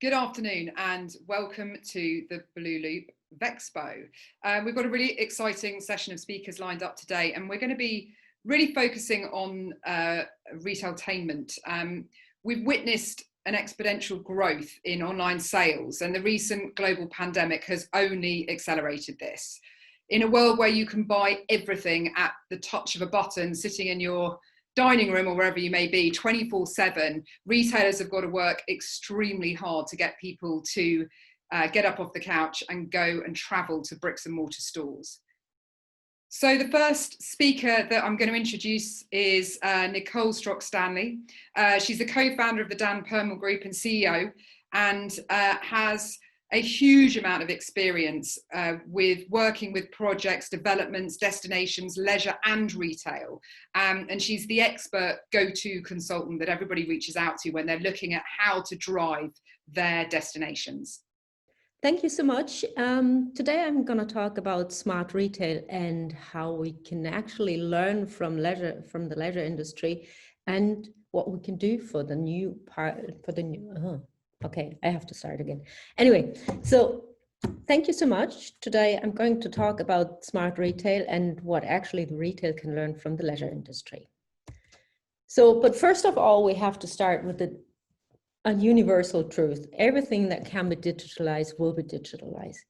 Good afternoon and welcome to the blooloop V-Expo. We've got a really exciting session of speakers lined up today, and we're going to be really focusing on retailtainment. We've witnessed an exponential growth in online sales, and the recent global pandemic has only accelerated this. In a world where you can buy everything at the touch of a button, sitting in your dining room or wherever you may be 24/7, retailers have got to work extremely hard to get people to get up off the couch and go and travel to bricks and mortar stores. So the first speaker that I'm going to introduce is Nicole Srock.Stanley. She's the co-founder of the Dan Perlman Group and CEO, and has a huge amount of experience with working with projects, developments, destinations, leisure and retail. And she's the expert go-to consultant that everybody reaches out to when they're looking at how to drive their destinations. Thank you so much. Today I'm going to talk about smart retail and how we can actually learn from the leisure industry, and what we can do for the new okay, I have to start again. Anyway, so thank you so much. Today I'm going to talk about smart retail and what actually the retail can learn from the leisure industry. So, but first of all, we have to start with a universal truth. Everything that can be digitalized will be digitalized,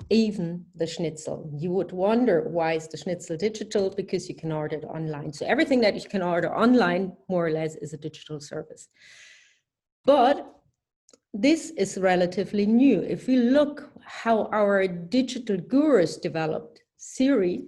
even the schnitzel. You would wonder, why is the schnitzel digital? Because you can order it online. So everything that you can order online, more or less, is a digital service. But this is relatively new. If we look how our digital gurus developed Siri,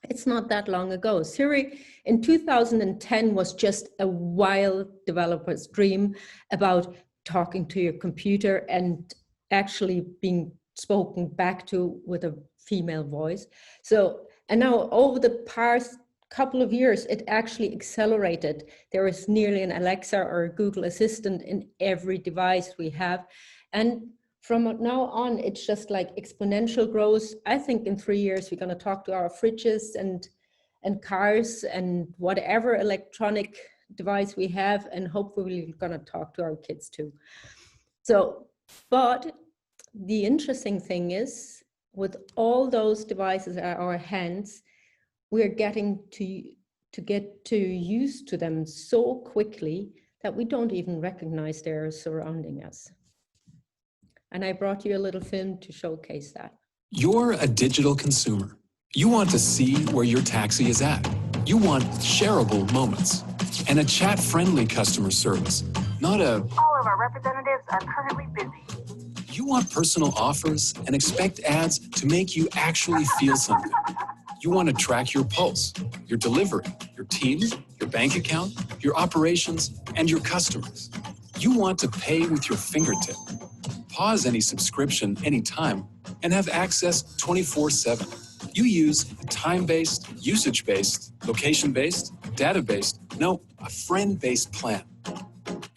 it's not that long ago. Siri in 2010 was just a wild developer's dream about talking to your computer and actually being spoken back to with a female voice. So, and now over the past couple of years, it actually accelerated. There is nearly an Alexa or a Google Assistant in every device we have. And from now on, it's just like exponential growth. I think in 3 years, we're going to talk to our fridges and cars and whatever electronic device we have, and hopefully we're going to talk to our kids too. So, but the interesting thing is, with all those devices at our hands, we're getting to get too used to them so quickly that we don't even recognize they're surrounding us. And I brought you a little film to showcase that. You're a digital consumer. You want to see where your taxi is at. You want shareable moments and a chat-friendly customer service, not a "all of our representatives are currently busy." You want personal offers and expect ads to make you actually feel something. You want to track your pulse, your delivery, your team, your bank account, your operations, and your customers. You want to pay with your fingertip, pause any subscription anytime, and have access 24/7. You use a time-based, usage-based, location-based, data-based, no, a friend-based plan.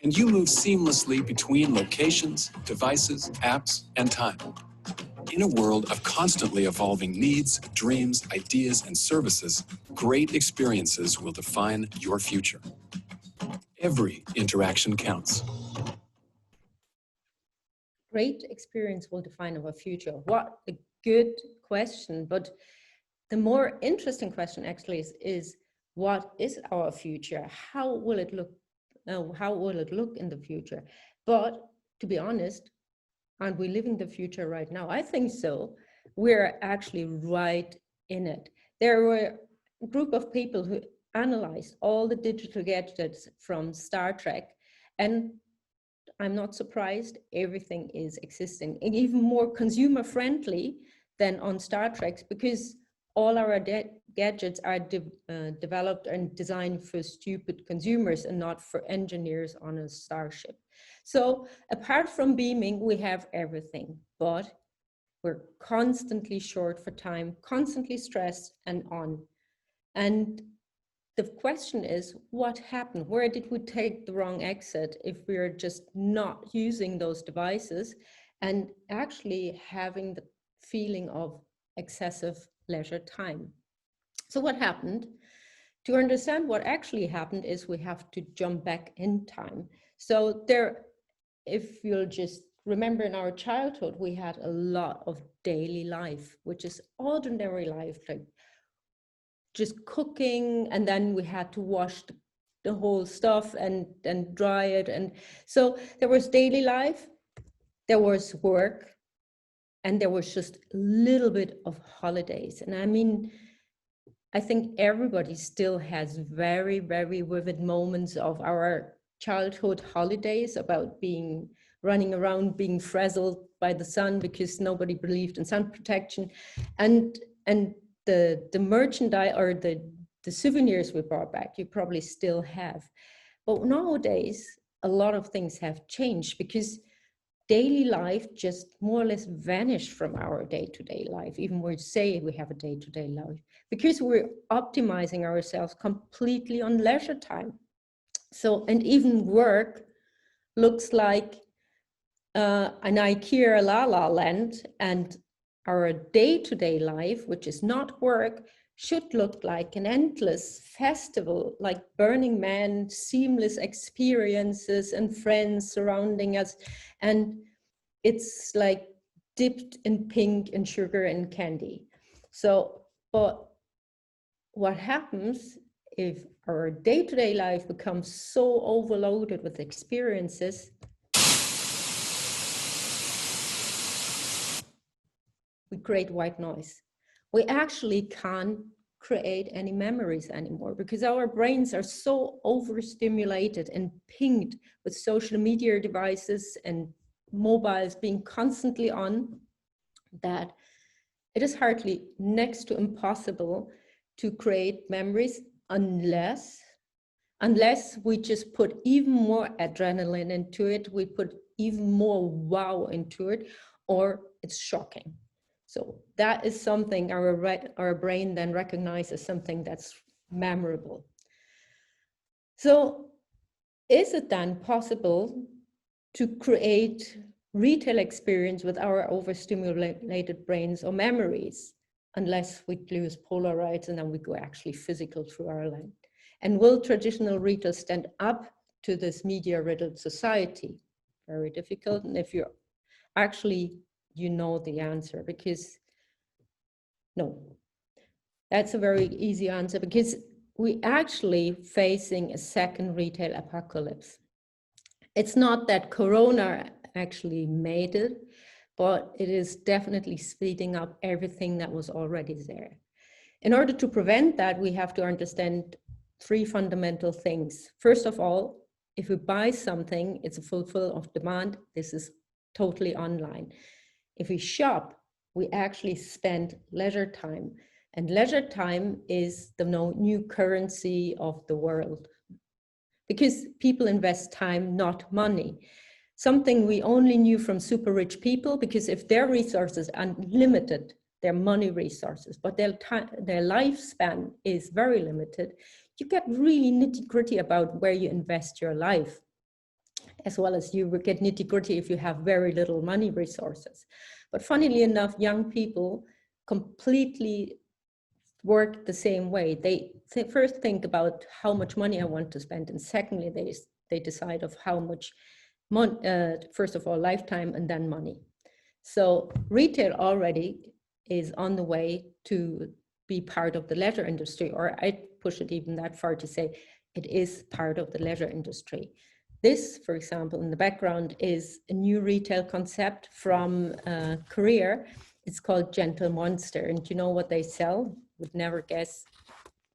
And you move seamlessly between locations, devices, apps, and time. In a world of constantly evolving needs, dreams, ideas, and services, great experiences will define your future. Every interaction counts. Great experience will define our future. What a good question. But the more interesting question actually is what is our future? How will it look? How will it look in the future? But to be honest, aren't we living the future right now? I think so. We're actually right in it. There were a group of people who analyzed all the digital gadgets from Star Trek, and I'm not surprised, everything is existing, and even more consumer friendly than on Star Trek, because all our gadgets are developed and designed for stupid consumers and not for engineers on a starship. So apart from beaming, we have everything, but we're constantly short for time, constantly stressed and on. And the question is, what happened? Where did we take the wrong exit if we're just not using those devices and actually having the feeling of excessive leisure time? So what happened? To understand what actually happened is we have to jump back in time. So there, if you'll just remember in our childhood, we had a lot of daily life, which is ordinary life, like just cooking, and then we had to wash the whole stuff and dry it. And so there was daily life, there was work, and there was just a little bit of holidays. And I mean, I think everybody still has very, very vivid moments of our childhood holidays about running around, being frazzled by the sun because nobody believed in sun protection. And the merchandise or the souvenirs we brought back, you probably still have. But nowadays, a lot of things have changed because daily life just more or less vanished from our day-to-day life, even we say we have a day-to-day life, because we're optimizing ourselves completely on leisure time. So, and even work looks like an IKEA la land, and our day-to-day life, which is not work, should look like an endless festival, like Burning Man, seamless experiences and friends surrounding us. And it's like dipped in pink and sugar and candy. So, but what happens if our day-to-day life becomes so overloaded with experiences, we create white noise. We actually can't create any memories anymore because our brains are so overstimulated and pinged with social media devices and mobiles being constantly on that it is hardly next to impossible to create memories unless we just put even more adrenaline into it, we put even more wow into it, or it's shocking. So that is something our brain then recognizes as something that's memorable. So is it then possible to create retail experience with our overstimulated brains or memories, unless we lose Polaroids and then we go actually physical through our land? And will traditional retail stand up to this media-riddled society? Very difficult. And if you're actually, you know the answer, because no, that's a very easy answer, because we actually facing a second retail apocalypse. It's not that Corona actually made it, but it is definitely speeding up everything that was already there. In order to prevent that, we have to understand three fundamental things. First of all, if we buy something, it's a fulfill of demand. This is totally online. If we shop, we actually spend leisure time. And leisure time is the new currency of the world. Because people invest time, not money. Something we only knew from super rich people, because if their resources are unlimited, their money resources, but their lifespan is very limited, you get really nitty-gritty about where you invest your life, as well as you will get nitty-gritty if you have very little money resources. But funnily enough, young people completely work the same way. They first think about how much money I want to spend, and secondly, they decide of how much first of all, lifetime and then money. So retail already is on the way to be part of the leisure industry, or I'd push it even that far to say it is part of the leisure industry. This, for example, in the background is a new retail concept from Korea. It's called Gentle Monster, and you know what they sell? Would never guess,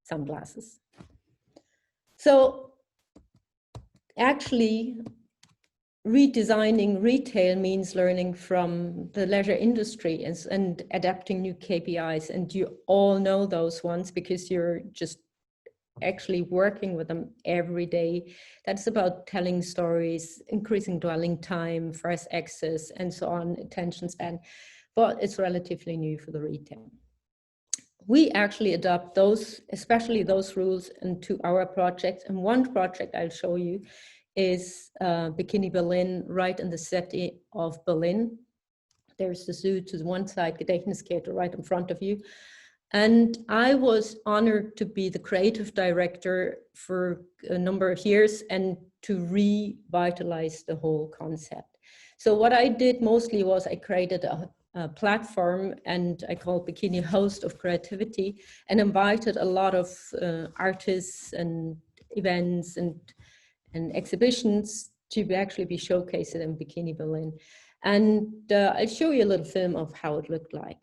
sunglasses. So actually, redesigning retail means learning from the leisure industry and adapting new KPIs. And you all know those ones because you're just actually working with them every day. That's about telling stories, increasing dwelling time, fast access, and so on, attention span. But it's relatively new for the retail. We actually adopt those, especially those rules, into our projects. And one project I'll show you is Bikini Berlin, right in the city of Berlin. There's the zoo to the one side, Gedächtniskette right in front of you. And I was honored to be the creative director for a number of years and to revitalize the whole concept. So what I did mostly was I created a platform, and I called Bikini Host of Creativity, and invited a lot of artists and events and exhibitions to actually be showcased in Bikini Berlin. And I'll show you a little film of how it looked like.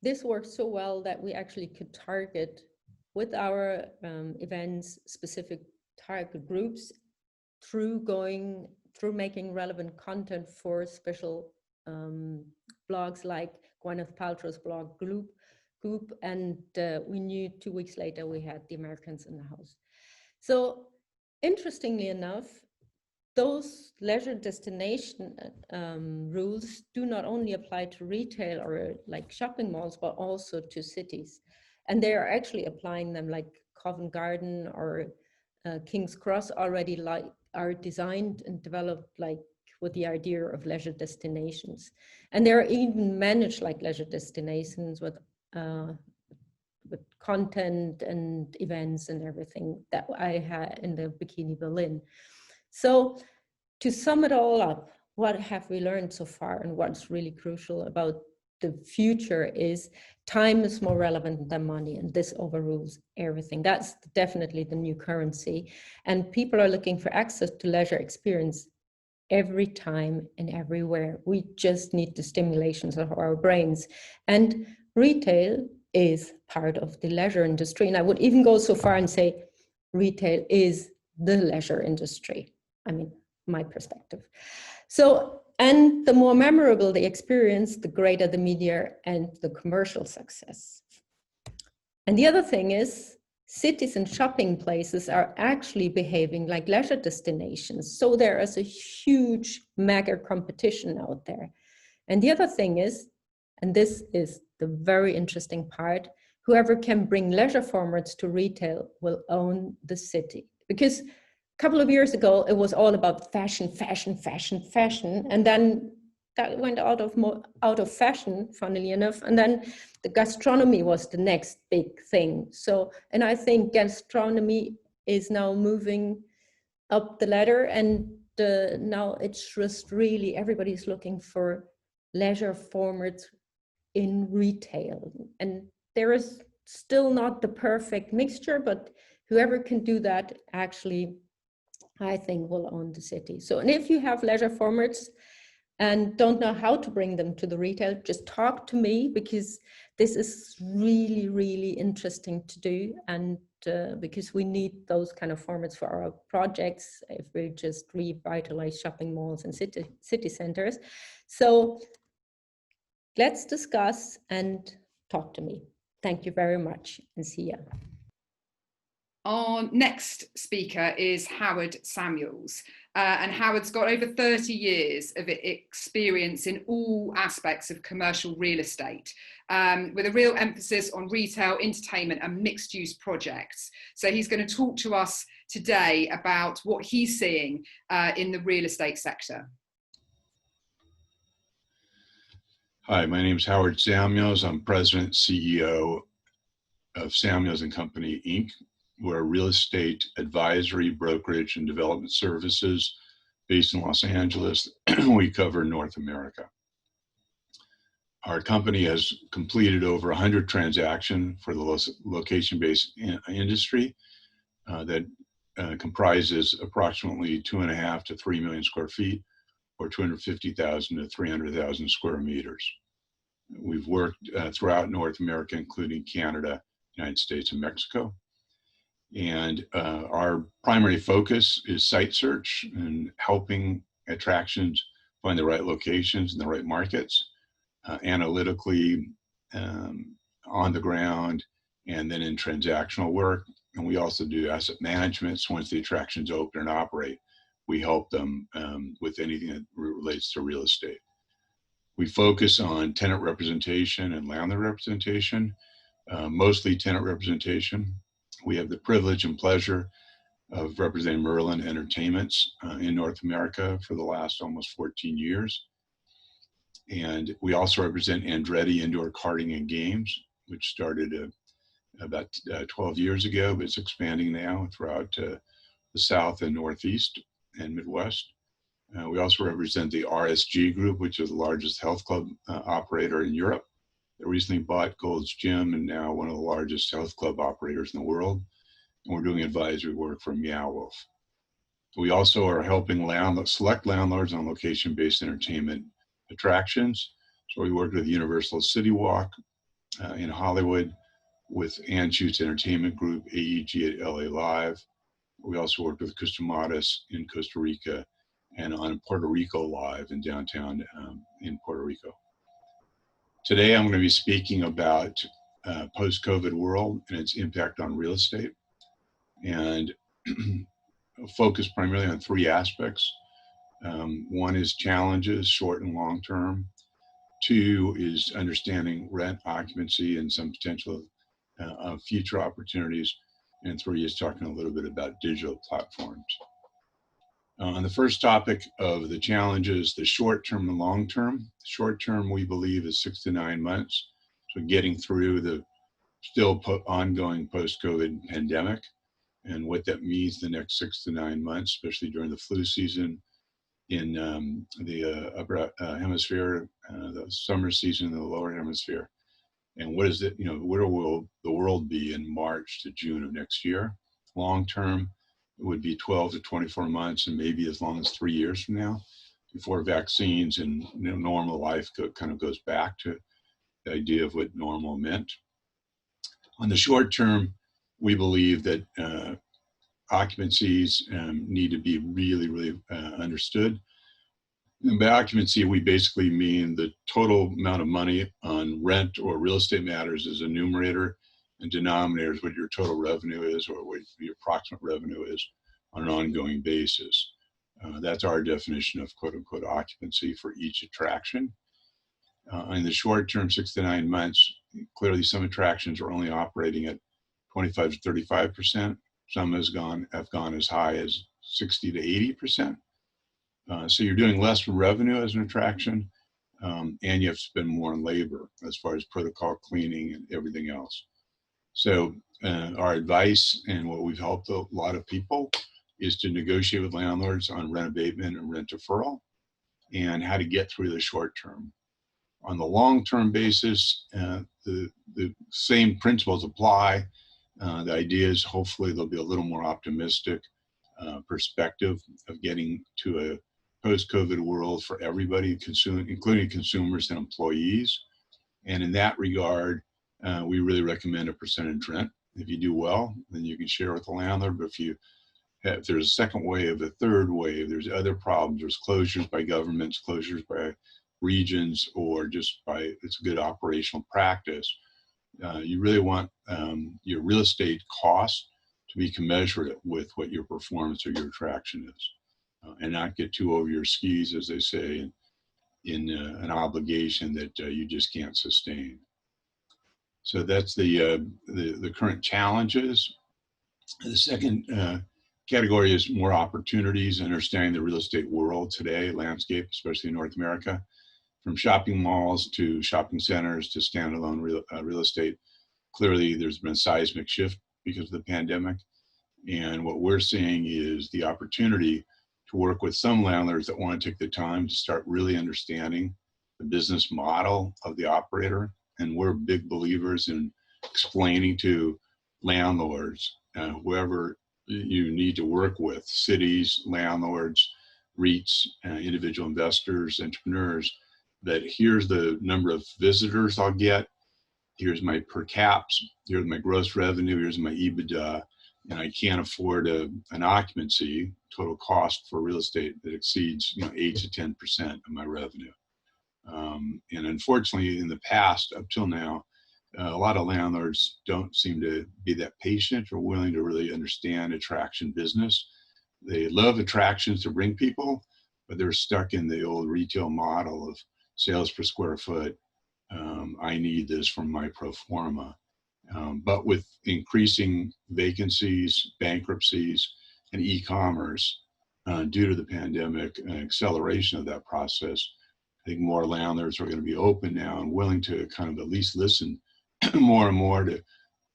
This worked so well that we actually could target with our events specific target groups through making relevant content for special blogs like Gwyneth Paltrow's blog Goop, and we knew 2 weeks later we had the Americans in the house. So interestingly enough, those leisure destination rules do not only apply to retail or like shopping malls, but also to cities. And they are actually applying them, like Covent Garden or King's Cross already are designed and developed like with the idea of leisure destinations. And they're even managed like leisure destinations with content and events and everything that I had in the Bikini Berlin. So to sum it all up, what have we learned so far, and what's really crucial about the future is time is more relevant than money, and this overrules everything. That's definitely the new currency. And people are looking for access to leisure experience every time and everywhere. We just need the stimulations of our brains. And retail is part of the leisure industry. And I would even go so far and say retail is the leisure industry. I mean, my perspective. So, and the more memorable the experience, the greater the media and the commercial success. And the other thing is, cities and shopping places are actually behaving like leisure destinations. So there is a huge mega competition out there. And the other thing is, and this is the very interesting part, whoever can bring leisure formats to retail will own the city. Because a couple of years ago, it was all about fashion, fashion, fashion, fashion. And then that went out of fashion, funnily enough. And then the gastronomy was the next big thing. So, and I think gastronomy is now moving up the ladder, and now it's just really, everybody's looking for leisure formats in retail. And there is still not the perfect mixture, but whoever can do that actually, I think, will own the city. So, and if you have leisure formats and don't know how to bring them to the retail, just talk to me, because this is really, really interesting to do. And because we need those kind of formats for our projects if we just revitalize shopping malls and city centers. So let's discuss and talk to me. Thank you very much, and see ya. Our next speaker is Howard Samuels, and Howard's got over 30 years of experience in all aspects of commercial real estate, with a real emphasis on retail, entertainment and mixed use projects. So he's going to talk to us today about what he's seeing in the real estate sector. Hi, my name is Howard Samuels. I'm President CEO of Samuels & Company, Inc. We're a real estate advisory, brokerage, and development services based in Los Angeles. We cover North America. Our company has completed over 100 transactions for the location-based industry that comprises approximately 2.5 to 3 million square feet, or 250,000 to 300,000 square meters. We've worked throughout North America, including Canada, United States, and Mexico. And our primary focus is site search and helping attractions find the right locations in the right markets, analytically, on the ground, and then in transactional work. And we also do asset management. So once the attractions open and operate, we help them with anything that relates to real estate. We focus on tenant representation and landlord representation, mostly tenant representation. We have the privilege and pleasure of representing Merlin Entertainments in North America for the last almost 14 years. And we also represent Andretti Indoor Karting and Games, which started about 12 years ago, but it's expanding now throughout the South and Northeast and Midwest. We also represent the RSG Group, which is the largest health club operator in Europe. They recently bought Gold's Gym and now one of the largest health club operators in the world. And we're doing advisory work for Meow Wolf. We also are helping select landlords on location-based entertainment attractions. So we worked with Universal City Walk in Hollywood, with Anschutz Entertainment Group, AEG at LA Live. We also worked with Custamadas in Costa Rica and on Puerto Rico Live in downtown in Puerto Rico. Today, I'm going to be speaking about post-COVID world and its impact on real estate, and focus primarily on three aspects. One is challenges, short and long term. Two is understanding rent, occupancy, and some potential future opportunities. And three is talking a little bit about digital platforms. On the first topic of the challenges, the short term and long term. Short term, we believe, is 6 to 9 months. So getting through the still ongoing post-COVID pandemic and what that means the next 6 to 9 months, especially during the flu season in the upper hemisphere, the summer season in the lower hemisphere. And what is it, where will the world be in March to June of next year? Long term, it would be 12 to 24 months and maybe as long as 3 years from now before vaccines and normal life kind of goes back to the idea of what normal meant. On the short term, we believe that occupancies need to be really, really understood. And by occupancy, we basically mean the total amount of money on rent or real estate matters as a numerator, and denominator is what your total revenue is or what your approximate revenue is on an ongoing basis. That's our definition of quote unquote occupancy for each attraction. In the short term, 6 to 9 months, clearly some attractions are only operating at 25 to 35%. Some have gone as high as 60 to 80%. So you're doing less revenue as an attraction, and you have to spend more on labor as far as protocol cleaning and everything else. So our advice and what we've helped a lot of people is to negotiate with landlords on rent abatement and rent deferral and how to get through the short term. On the long-term basis, the same principles apply. The idea is hopefully there'll be a little more optimistic perspective of getting to a post-COVID world for everybody, including consumers and employees. And in that regard, we really recommend a percentage rent. If you do well, then you can share with the landlord. But if there's a second wave, a third wave, there's other problems. There's closures by governments, closures by regions, or just by it's a good operational practice. You really want your real estate costs to be commensurate with what your performance or your attraction is, and not get too over your skis, as they say, in an obligation that you just can't sustain. So that's the current challenges. The second category is more opportunities, understanding the real estate world today, landscape, especially in North America, from shopping malls to shopping centers to standalone real estate. Clearly, there's been a seismic shift because of the pandemic. And what we're seeing is the opportunity to work with some landlords that want to take the time to start really understanding the business model of the operator. And we're big believers in explaining to landlords, whoever you need to work with, cities, landlords, REITs, individual investors, entrepreneurs, that here's the number of visitors I'll get, here's my per caps, here's my gross revenue, here's my EBITDA, and I can't afford an occupancy total cost for real estate that exceeds 8 to 10% of my revenue. And unfortunately, in the past, up till now, a lot of landlords don't seem to be that patient or willing to really understand attraction business. They love attractions to bring people, but they're stuck in the old retail model of sales per square foot. I need this from my pro forma. But with increasing vacancies, bankruptcies, and e-commerce due to the pandemic and acceleration of that process, I think more landlords are going to be open now and willing to kind of at least listen more and more to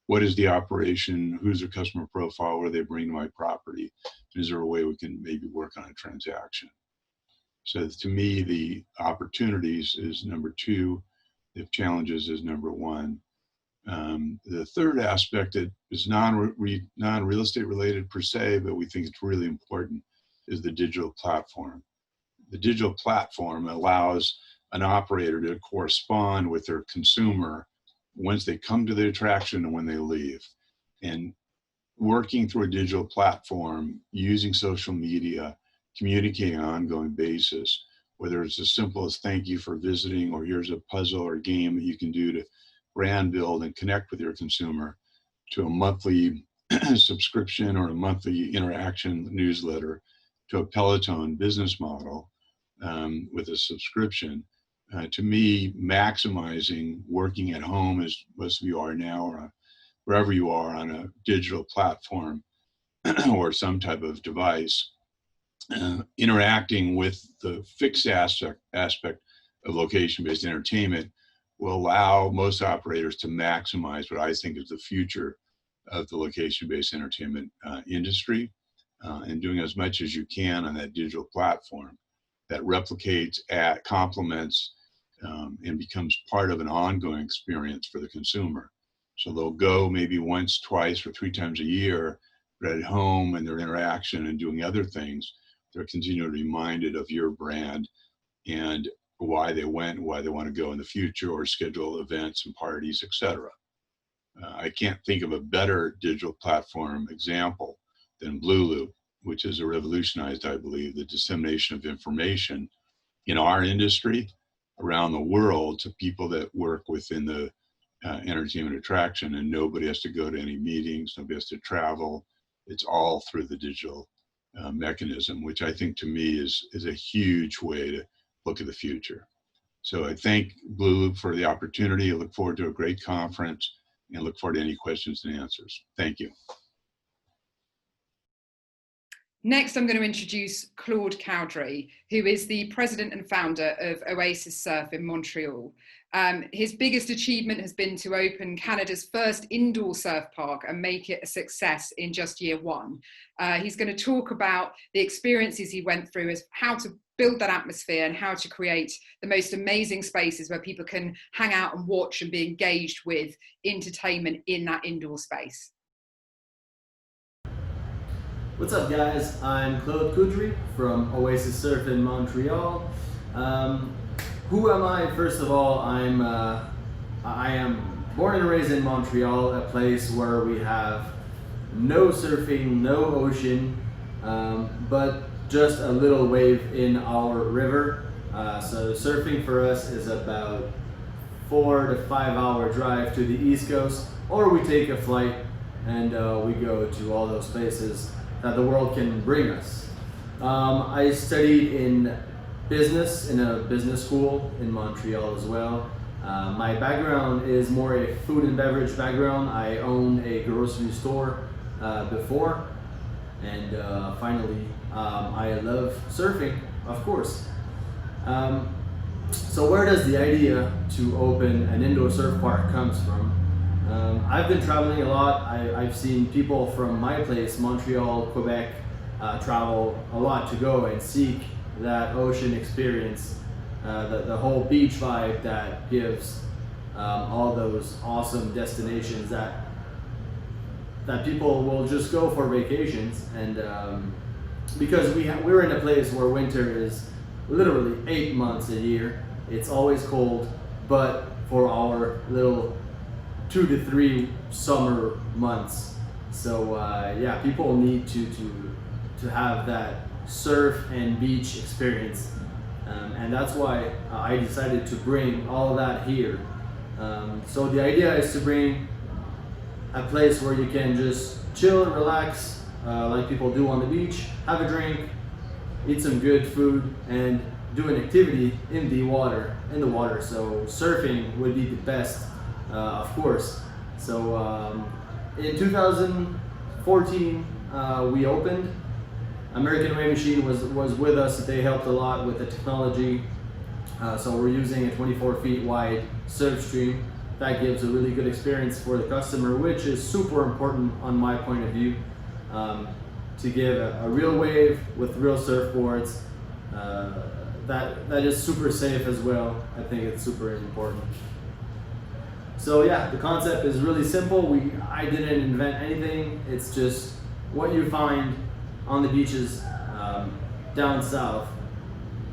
what is the operation, who's their customer profile, what do they bring to my property, is there a way we can maybe work on a transaction? So to me, the opportunities is number two, the challenges is number one. The third aspect that is non-real estate related per se, but we think it's really important, is the digital platform. The digital platform allows an operator to correspond with their consumer once they come to the attraction and when they leave. And working through a digital platform, using social media, communicating on an ongoing basis, whether it's as simple as thank you for visiting, or here's a puzzle or game that you can do to brand build and connect with your consumer, to a monthly subscription or a monthly interaction newsletter, to a Peloton business model with a subscription. To me, maximizing working at home, as most of you are now, or wherever you are on a digital platform or some type of device, interacting with the fixed aspect of location-based entertainment will allow most operators to maximize what I think is the future of the location-based entertainment industry, and doing as much as you can on that digital platform that replicates, complements, and becomes part of an ongoing experience for the consumer. So they'll go maybe once, twice, or 3 times a year, but at home and their interaction and doing other things, they're continually reminded of your brand and why they went, why they want to go in the future, or schedule events and parties, etc. I can't think of a better digital platform example than blooloop, which has revolutionized, I believe, the dissemination of information in our industry around the world to people that work within the entertainment attraction, and nobody has to go to any meetings, nobody has to travel. It's all through the digital mechanism, which I think to me is a huge way to look at the future. So I thank blooloop for the opportunity. I look forward to a great conference and look forward to any questions and answers. Thank you. Next, I'm going to introduce Claude Coudry, who is the president and founder of Oasis Surf in Montreal. His biggest achievement has been to open Canada's first indoor surf park and make it a success in just year one. He's going to talk about the experiences he went through, as how to build that atmosphere and how to create the most amazing spaces where people can hang out and watch and be engaged with entertainment in that indoor space. What's up, guys? I'm Claude Coudry from Oasis Surf in Montreal. Who am I? First of all, I am born and raised in Montreal, a place where we have no surfing, no ocean, but just a little wave in our river. So surfing for us is about 4 to 5 hour drive to the East Coast, or we take a flight and we go to all those places that the world can bring us. I studied in business in a business school in Montreal as well. My background is more a food and beverage background. I owned a grocery store before, and finally I love surfing, of course. So where does the idea to open an indoor surf park comes from? I've been traveling a lot. I've seen people from my place, Montreal, Quebec, travel a lot to go and seek that ocean experience, the whole beach vibe that gives all those awesome destinations that people will just go for vacations. And because we're in a place where winter is literally 8 months a year, it's always cold, but for our little 2 to 3 summer months. So yeah, people need to have that surf and beach experience, and that's why I decided to bring all that here. So the idea is to bring a place where you can just chill and relax, like people do on the beach, have a drink, eat some good food, and do an activity in the water. So surfing would be the best, of course. So in 2014 we opened. American Wave Machine was with us. They helped a lot with the technology. So we're using a 24 feet wide surf stream. That gives a really good experience for the customer, which is super important on my point of view, to give a real wave with real surfboards. That is super safe as well. I think it's super important. So yeah, the concept is really simple. I didn't invent anything. It's just what you find on the beaches down south.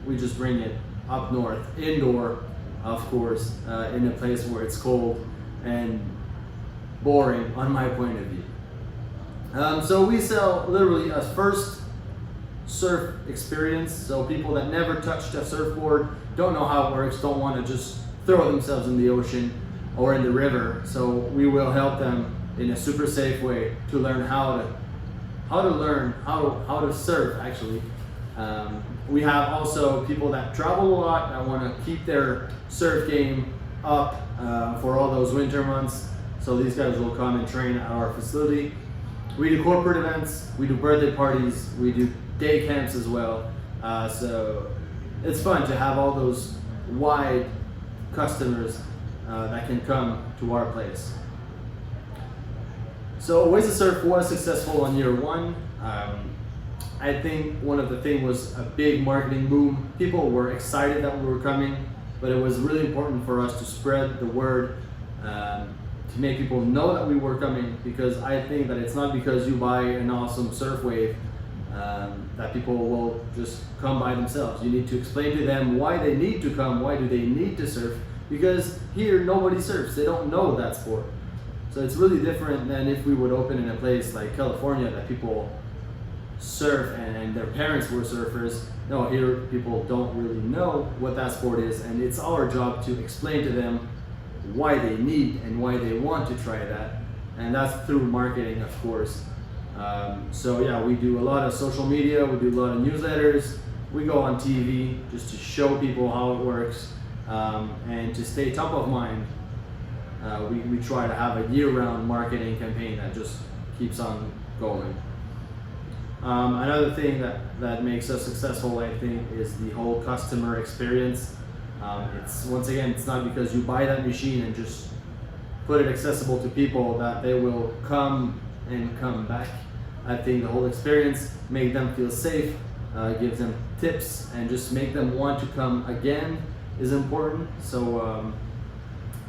We just bring it up north, indoor, of course, in a place where it's cold and boring on my point of view. So we sell literally a first surf experience. So people that never touched a surfboard, don't know how it works, don't want to just throw themselves in the ocean or in the river. So we will help them in a super safe way to learn how to surf actually. We have also people that travel a lot that want to keep their surf game up for all those winter months. So these guys will come and train at our facility. We do corporate events, we do birthday parties, we do day camps as well. So it's fun to have all those wide customers that can come to our place. So Oasis Surf was successful on year 1. I think one of the things was a big marketing boom. People were excited that we were coming, but it was really important for us to spread the word, to make people know that we were coming, because I think that it's not because you buy an awesome surf wave that people will just come by themselves. You need to explain to them why they need to come, why do they need to surf, because here nobody surfs, they don't know that sport. So it's really different than if we would open in a place like California that people surf and their parents were surfers. No, here people don't really know what that sport is, and it's our job to explain to them why they need and why they want to try that, and that's through marketing, of course. So yeah, we do a lot of social media, we do a lot of newsletters, we go on TV just to show people how it works, and to stay top of mind. We try to have a year-round marketing campaign that just keeps on going. Another thing that makes us successful, I think, is the whole customer experience. It's once again, it's not because you buy that machine and just put it accessible to people that they will come and come back. I think the whole experience make them feel safe, gives them tips, and just make them want to come again is important. So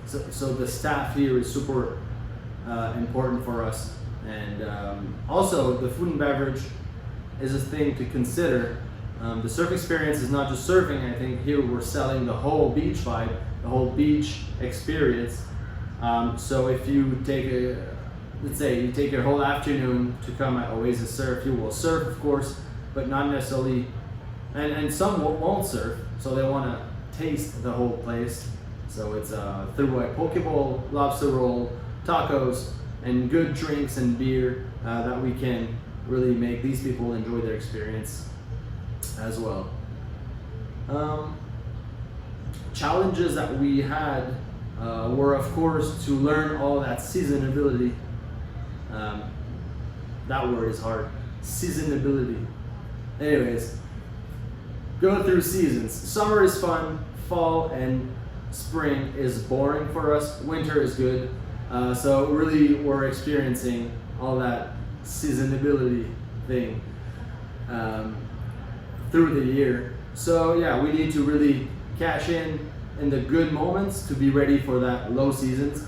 the staff here is super important for us, and also the food and beverage is a thing to consider. The surf experience is not just surfing. I think here we're selling the whole beach vibe, the whole beach experience. So if you take let's say you take your whole afternoon to come at Oasis Surf, you will surf, of course, but not necessarily, and some won't surf, so they want to taste the whole place. So it's through a poke bowl, lobster roll, tacos, and good drinks and beer that we can really make these people enjoy their experience as well. Challenges that we had were, of course, to learn all that seasonability. That word is hard. Seasonability. Anyways, go through seasons. Summer is fun. Fall and spring is boring for us. Winter is good. So really, we're experiencing all that seasonability thing through the year. So yeah, we need to really cash in the good moments to be ready for that low seasons.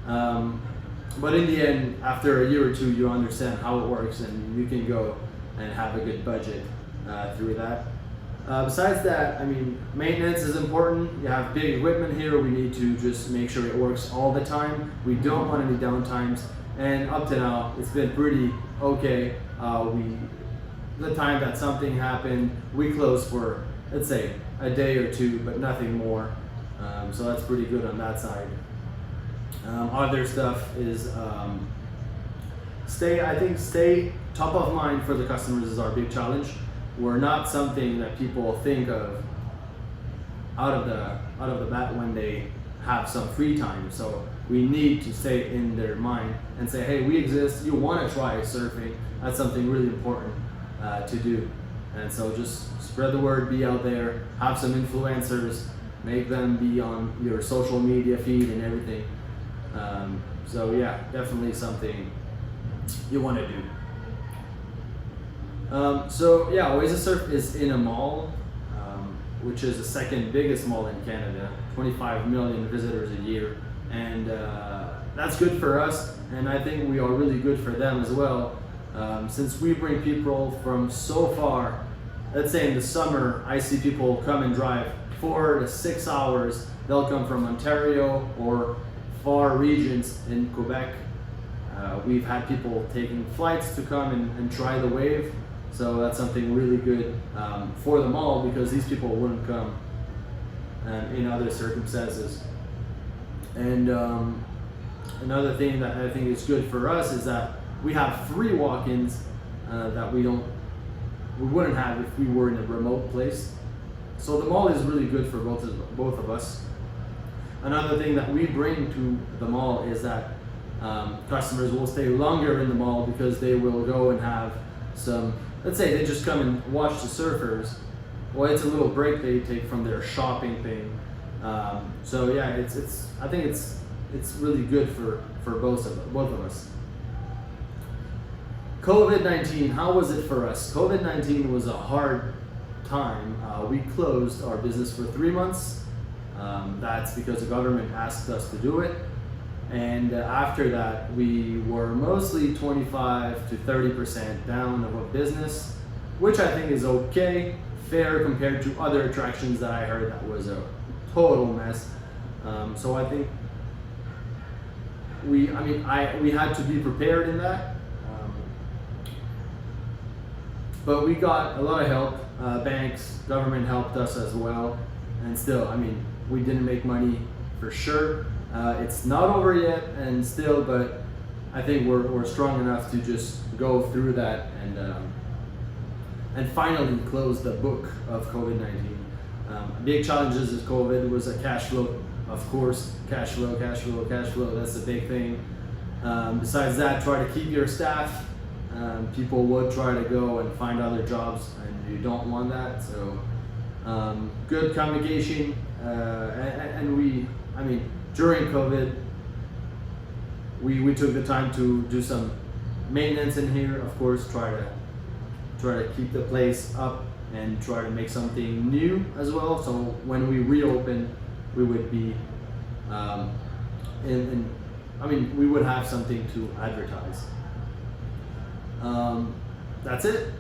But in the end, after a year or two, you understand how it works, and you can go and have a good budget through that. Besides that, I mean, maintenance is important. You have big equipment here. We need to just make sure it works all the time. We don't want any downtimes. And up to now, it's been pretty okay. The time that something happened, we closed for, let's say, a day or two, but nothing more. So that's pretty good on that side. Other stuff is stay top of mind for the customers is our big challenge. We're not something that people think of out of the bat when they have some free time. So we need to stay in their mind and say, hey, we exist. You want to try surfing? That's something really important to do. And so just spread the word, be out there, have some influencers, make them be on your social media feed and everything. So yeah, definitely something you want to do. So yeah, Oasis Surf is in a mall, which is the second biggest mall in Canada, 25 million visitors a year. And that's good for us, and I think we are really good for them as well. Since we bring people from so far, let's say in the summer, I see people come and drive 4 to 6 hours. They'll come from Ontario or far regions in Quebec. We've had people taking flights to come and try the wave. So that's something really good for the mall, because these people wouldn't come in other circumstances. And another thing that I think is good for us is that we have 3 walk-ins that we wouldn't have if we were in a remote place. So the mall is really good for both of us. Another thing that we bring to the mall is that customers will stay longer in the mall, because they will go and have some, let's say they just come and watch the surfers. Well, it's a little break they take from their shopping thing. So yeah, I think it's really good for both of us. COVID-19, how was it for us? COVID-19 was a hard time. We closed our business for 3 months. That's because the government asked us to do it. And after that, we were mostly 25 to 30% down of a business, which I think is okay, fair compared to other attractions that I heard that was a total mess. So I think we had to be prepared in that. But we got a lot of help. Banks, government helped us as well. And still, I mean, we didn't make money for sure. It's not over yet, and still, but I think we're strong enough to just go through that and finally close the book of COVID-19. Big challenges is COVID was a cash flow, of course, cash flow. That's the big thing. Besides that, try to keep your staff. People would try to go and find other jobs, and you don't want that. So good communication, and during COVID, we took the time to do some maintenance in here. Of course, try to keep the place up and try to make something new as well. So when we reopen, we would be we would have something to advertise. That's it.